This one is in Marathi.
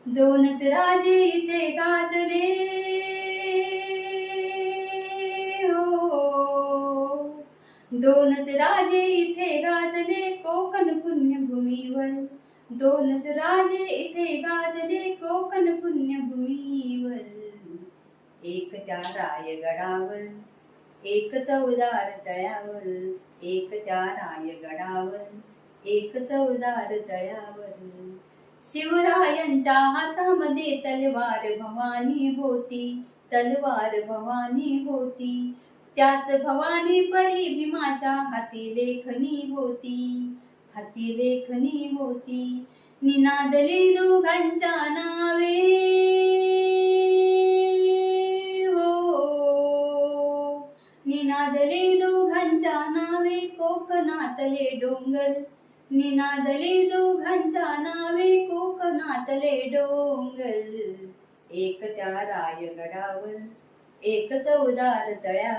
दोनच राजे इथे गाजले हो. दोनच राजे इथे गाजले कोकण पुण्यभूमीवर. दोनच राजे इथे गाजले कोकण पुण्यभूमीवर. एक त्या रायगडावर, एक चौदार तळ्यावर. एक त्या रायगडावर, एक चौदार तळ्यावर. शिवरायांच्या हातामध्ये तलवार भवानी होती. तलवार भवानी होती. त्याच भवानी परी भीमाच्या हाती लेखनी होती. हाती लेखनी होती. निनादली दोघांच्या नावे हो. निनादली दोघांच्या नावे कोकणातले डोंगर. निनादले दोघांच्या नावे कोकणातले डोंगर. एक त्या रायगडावर, एक चौदार तळ्यावर.